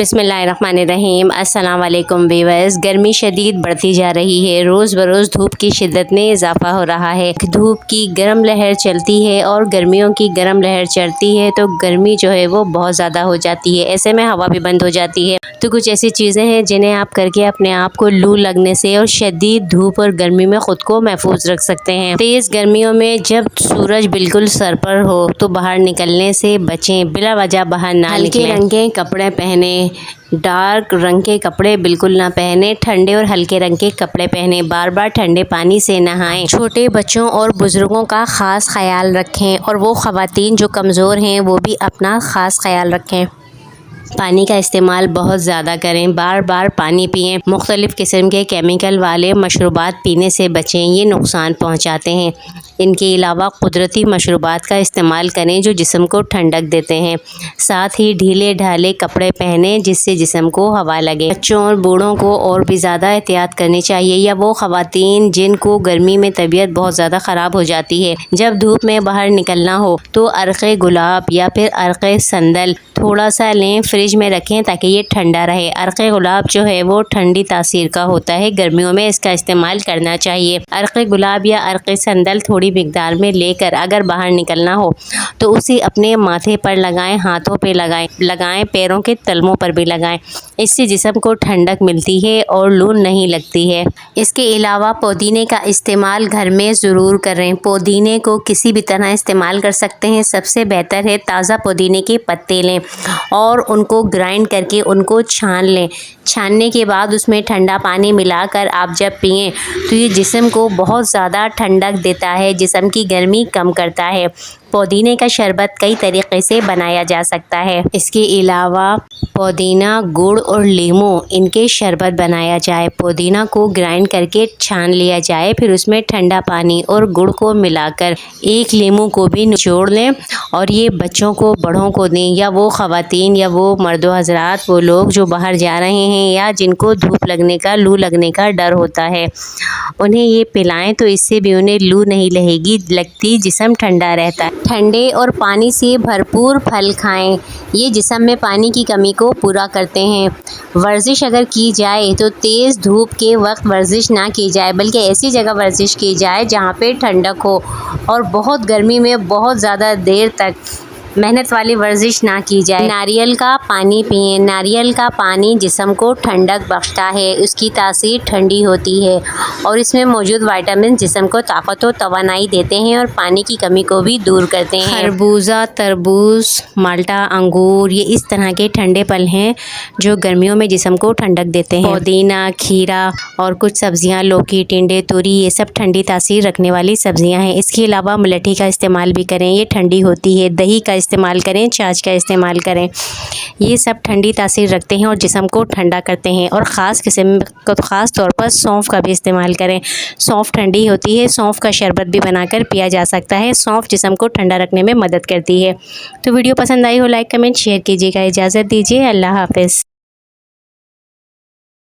बिस्मिल्लाहिर्रहमानिर्रहीम। अस्सलाम वालेकुम व्यूअर्स। गर्मी शदीद बढ़ती जा रही है। रोज़ बरोज़ धूप की शिद्दत में इजाफा हो रहा है। धूप की गर्म लहर चलती है और गर्मियों की गर्म लहर चलती है तो गर्मी जो है वो बहुत ज़्यादा हो जाती है। ऐसे में हवा भी बंद हो जाती है। तो कुछ ऐसी चीज़ें हैं जिन्हें आप करके अपने आप को लू लगने से और शदीद धूप और गर्मी में ख़ुद को महफूज रख सकते हैं। तेज़ गर्मियों में जब सूरज बिल्कुल सर पर हो तो बाहर निकलने से बचें। बिला वजह बाहर ना निकलें। हल्के रंग के कपड़े पहने, डार्क रंग के कपड़े बिल्कुल ना पहने। ठंडे और हल्के रंग के कपड़े पहने। बार बार ठंडे पानी से नहाएं। छोटे बच्चों और बुजुर्गों का ख़ास ख्याल रखें और वो ख़वातीन जो कमज़ोर हैं वो भी अपना ख़ास ख्याल रखें। पानी का इस्तेमाल बहुत ज़्यादा करें। बार बार पानी पिएं। मुख्तलिफ़ किस्म के केमिकल वाले मशरूबात पीने से बचें, ये नुकसान पहुंचाते हैं। इनके अलावा कुदरती मशरूबात का इस्तेमाल करें जो जिस्म को ठंडक देते हैं। साथ ही ढीले ढाले कपड़े पहनें जिससे जिस्म को हवा लगे। बच्चों और बूढ़ों को और भी ज़्यादा एहतियात करनी चाहिए, या वो ख़वातीन जिनको गर्मी में तबीयत बहुत ज़्यादा ख़राब हो जाती है। जब धूप में बाहर निकलना हो तो अर्क़े गुलाब या फिर अर्क़े संदल थोड़ा सा लें, फ्रिज में रखें ताकि ये ठंडा रहे। अर्क़े गुलाब जो है वो ठंडी तासीर का होता है, गर्मियों में इसका इस्तेमाल करना चाहिए। अर्क़े गुलाब या अर्क़े संदल थोड़ी मिकदार में लेकर अगर बाहर निकलना हो तो उसे अपने माथे पर लगाएं, हाथों पे लगाएं, पैरों के तलवों पर भी लगाएं। इससे जिस्म को ठंडक मिलती है और लू नहीं लगती है। इसके अलावा पुदीने का इस्तेमाल घर में ज़रूर करें। पुदीने को किसी भी तरह इस्तेमाल कर सकते हैं। सबसे बेहतर है ताज़ा पुदीने के पत्ते लें और उनको ग्राइंड करके उनको छान लें। छानने के बाद उसमें ठंडा पानी मिलाकर आप जब पिएं तो ये जिस्म को बहुत ज़्यादा ठंडक देता है, जिस्म की गर्मी कम करता है। पुदीने का शरबत कई तरीक़े से बनाया जा सकता है। इसके अलावा पुदीना, गुड़ और लीमू इनके शरबत बनाया जाए। पुदीना को ग्राइंड करके छान लिया जाए, फिर उसमें ठंडा पानी और गुड़ को मिलाकर एक लीमू को भी निचोड़ लें और ये बच्चों को, बड़ों को दें, या वो ख़वातीन या वो मर्दो हज़रात, वो लोग जो बाहर जा रहे हैं या जिनको धूप लगने का, लू लगने का डर होता है, उन्हें ये पिलाएं तो इससे भी उन्हें लू नहीं लगती, जिस्म ठंडा रहता है। ठंडे और पानी से भरपूर फल खाएं, ये जिस्म में पानी की कमी को पूरा करते हैं। वर्जिश अगर की जाए तो तेज़ धूप के वक्त वर्जिश ना की जाए, बल्कि ऐसी जगह वर्जिश की जाए जहाँ पे ठंडक हो, और बहुत गर्मी में बहुत ज़्यादा देर तक मेहनत वाली वर्जिश ना की जाए। नारियल का पानी पिएं। नारियल का पानी जिस्म को ठंडक बख्शता है, उसकी तासीर ठंडी होती है और इसमें मौजूद विटामिन जिस्म को ताकत और तवानाई देते हैं और पानी की कमी को भी दूर करते हैं। खरबूजा, तरबूज, माल्टा, अंगूर ये इस तरह के ठंडे फल हैं जो गर्मियों में जिस्म को ठंडक देते हैं। पुदीना, खीरा और कुछ सब्जियां, लौकी, टिंडे, तोरी, ये सब ठंडी तासीर रखने वाली सब्जियां हैं। इसके अलावा मुलट्ठी का इस्तेमाल भी करें, ये ठंडी होती है। दही का इस्तेमाल करें, छाछ का इस्तेमाल करें, ये सब ठंडी तासीर रखते हैं और जिस्म को ठंडा करते हैं। और ख़ास तौर पर सौंफ का भी इस्तेमाल करें। सौंफ ठंडी होती है, सौंफ का शरबत भी बनाकर पिया जा सकता है। सौंफ जिस्म को ठंडा रखने में मदद करती है। तो वीडियो पसंद आई हो लाइक, कमेंट, शेयर कीजिएगा। इजाज़त दीजिए। अल्लाह हाफ़िज़।